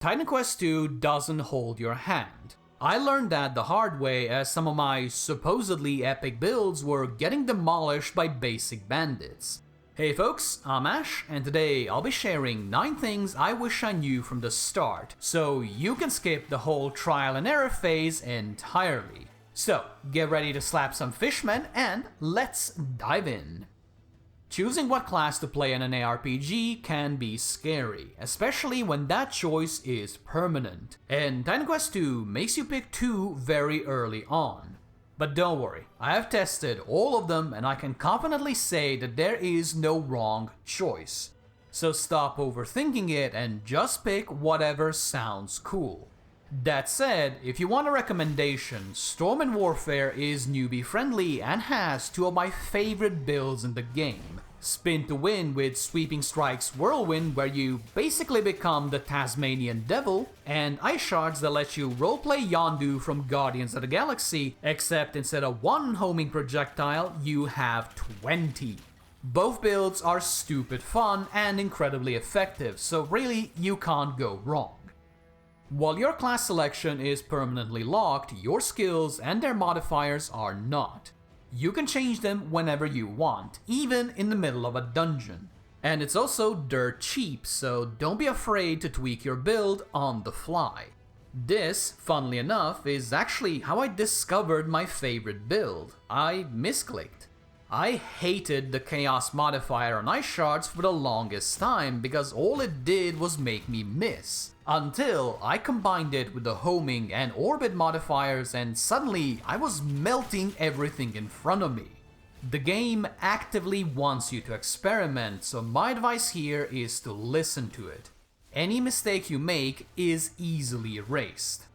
Titan Quest II doesn't hold your hand. I learned that the hard way as some of my supposedly epic builds were getting demolished by basic bandits. Hey folks, I'm Ash, and today I'll be sharing 9 things I wish I knew from the start, so you can skip the whole trial and error phase entirely. So, get ready to slap some fishmen and let's dive in. Choosing what class to play in an ARPG can be scary, especially when that choice is permanent, and Titan Quest II makes you pick 2 very early on. But don't worry, I have tested all of them and I can confidently say that there is no wrong choice. So stop overthinking it and just pick whatever sounds cool. That said, if you want a recommendation, Storm and Warfare is newbie friendly and has 2 of my favorite builds in the game. Spin to Win with Sweeping Strike's Whirlwind, where you basically become the Tasmanian Devil, and Ice Shards that let you roleplay Yondu from Guardians of the Galaxy, except instead of 1 homing projectile, you have 20. Both builds are stupid fun and incredibly effective, so really you can't go wrong. While your class selection is permanently locked, your skills and their modifiers are not. You can change them whenever you want, even in the middle of a dungeon. And it's also dirt cheap, so don't be afraid to tweak your build on the fly. This, funnily enough, is actually how I discovered my favorite build. I misclicked. I hated the Chaos modifier on Ice Shards for the longest time because all it did was make me miss. Until I combined it with the homing and orbit modifiers and suddenly I was melting everything in front of me. The game actively wants you to experiment, so my advice here is to listen to it. Any mistake you make is easily erased.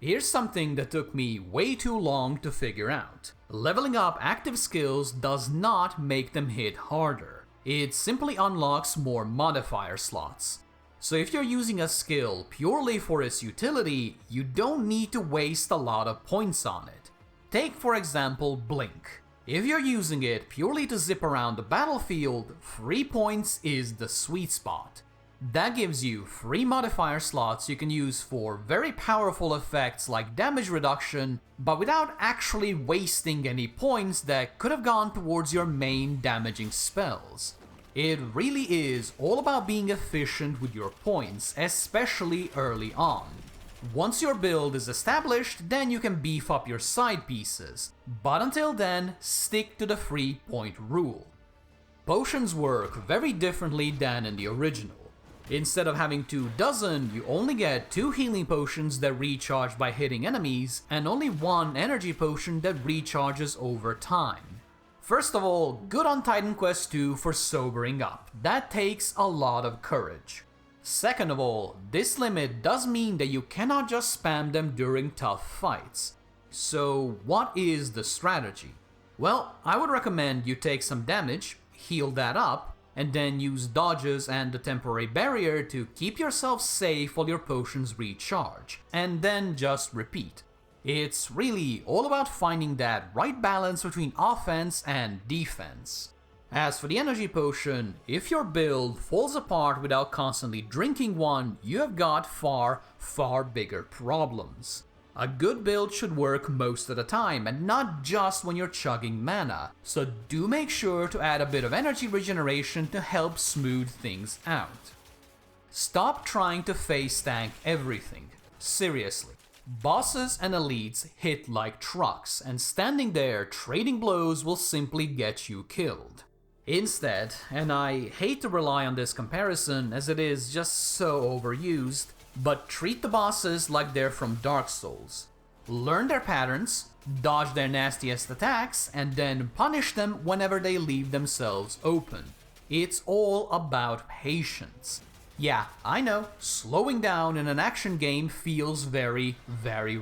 Here's something that took me way too long to figure out. Leveling up active skills does not make them hit harder. It simply unlocks more modifier slots. So if you're using a skill purely for its utility, you don't need to waste a lot of points on it. Take for example Blink. If you're using it purely to zip around the battlefield, 3 points is the sweet spot. That gives you 3 modifier slots you can use for very powerful effects like damage reduction, but without actually wasting any points that could have gone towards your main damaging spells. It really is all about being efficient with your points, especially early on. Once your build is established, then you can beef up your side pieces, but until then, stick to the 3-point rule. Potions work very differently than in the original. Instead of having 24, you only get 2 healing potions that recharge by hitting enemies, and only 1 energy potion that recharges over time. First of all, good on Titan Quest II for sobering up. That takes a lot of courage. Second of all, this limit does mean that you cannot just spam them during tough fights. So what is the strategy? Well, I would recommend you take some damage, heal that up, and then use dodges and the temporary barrier to keep yourself safe while your potions recharge, and then just repeat. It's really all about finding that right balance between offense and defense. As for the energy potion, if your build falls apart without constantly drinking one, you have got far bigger problems. A good build should work most of the time and not just when you're chugging mana, so do make sure to add a bit of energy regeneration to help smooth things out. Stop trying to face tank everything. Seriously. Bosses and elites hit like trucks, and standing there trading blows will simply get you killed. Instead, and I hate to rely on this comparison as it is just so overused, but treat the bosses like they're from Dark Souls. Learn their patterns, dodge their nastiest attacks, and then punish them whenever they leave themselves open. It's all about patience. Yeah, I know, slowing down in an action game feels very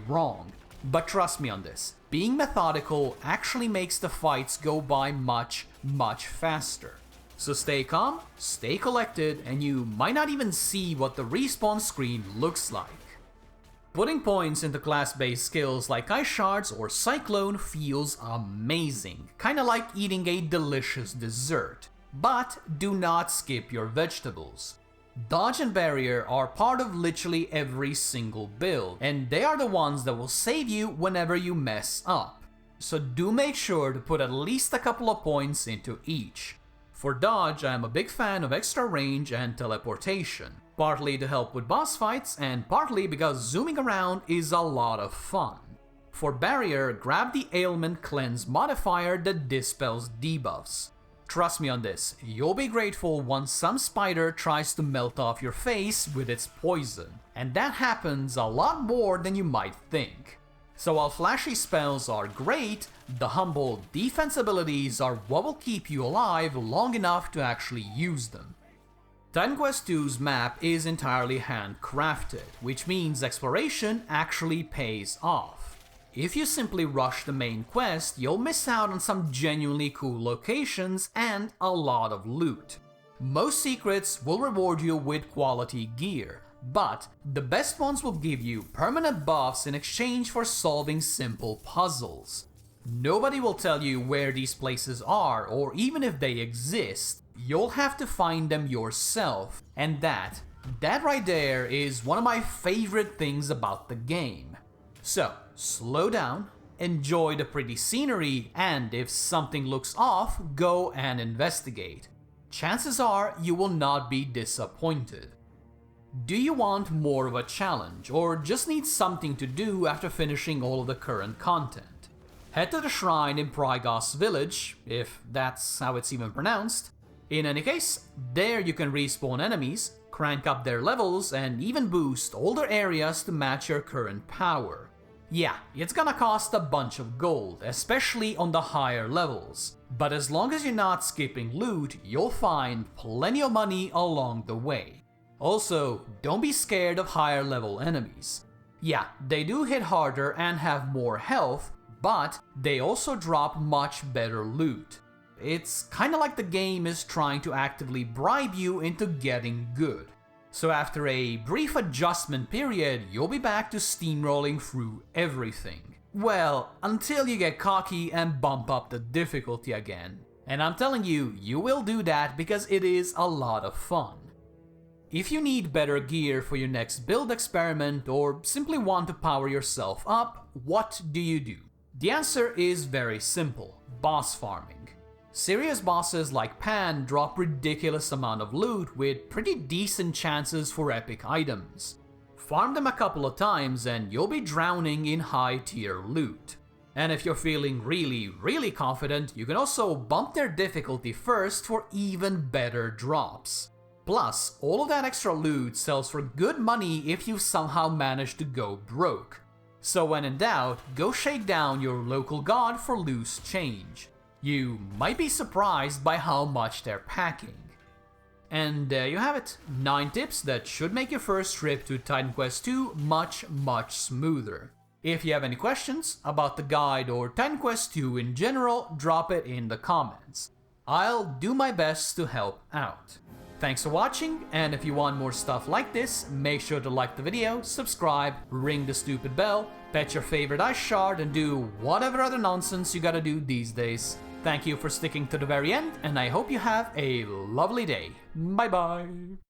wrong. But trust me on this, being methodical actually makes the fights go by much faster. So stay calm, stay collected, and you might not even see what the respawn screen looks like. Putting points into class-based skills like Ice Shards or Cyclone feels amazing, kinda like eating a delicious dessert. But do not skip your vegetables. Dodge and barrier are part of literally every single build, and they are the ones that will save you whenever you mess up. So do make sure to put at least a couple of points into each. For dodge, I am a big fan of extra range and teleportation, partly to help with boss fights and partly because zooming around is a lot of fun. For barrier, grab the ailment cleanse modifier that dispels debuffs. Trust me on this, you'll be grateful once some spider tries to melt off your face with its poison, and that happens a lot more than you might think. So while flashy spells are great, the humble defense abilities are what will keep you alive long enough to actually use them. Titan Quest II's map is entirely handcrafted, which means exploration actually pays off. If you simply rush the main quest, you'll miss out on some genuinely cool locations and a lot of loot. Most secrets will reward you with quality gear, but the best ones will give you permanent buffs in exchange for solving simple puzzles. Nobody will tell you where these places are or even if they exist. You'll have to find them yourself, and that right there is one of my favorite things about the game. So, slow down, enjoy the pretty scenery, and if something looks off, go and investigate. Chances are you will not be disappointed. Do you want more of a challenge, or just need something to do after finishing all of the current content? Head to the shrine in Prygos Village, if that's how it's even pronounced. In any case, there you can respawn enemies, crank up their levels, and even boost older areas to match your current power. Yeah, it's gonna cost a bunch of gold, especially on the higher levels, but as long as you're not skipping loot, you'll find plenty of money along the way. Also, don't be scared of higher level enemies. Yeah, they do hit harder and have more health, but they also drop much better loot. It's kinda like the game is trying to actively bribe you into getting good. So after a brief adjustment period, you'll be back to steamrolling through everything. Well, until you get cocky and bump up the difficulty again. And I'm telling you, you will do that because it is a lot of fun. If you need better gear for your next build experiment or simply want to power yourself up, what do? The answer is very simple: boss farming. Serious bosses like Pan drop ridiculous amount of loot with pretty decent chances for epic items. Farm them a couple of times and you'll be drowning in high tier loot. And if you're feeling really confident, you can also bump their difficulty first for even better drops. Plus, all of that extra loot sells for good money if you somehow manage to go broke. So when in doubt, go shake down your local god for loose change. You might be surprised by how much they're packing. And there you have it, 9 tips that should make your first trip to Titan Quest II much smoother. If you have any questions about the guide or Titan Quest II in general, drop it in the comments. I'll do my best to help out. Thanks for watching, and if you want more stuff like this, make sure to like the video, subscribe, ring the stupid bell, pet your favorite ice shard, and do whatever other nonsense you gotta do these days. Thank you for sticking to the very end, and I hope you have a lovely day. Bye bye!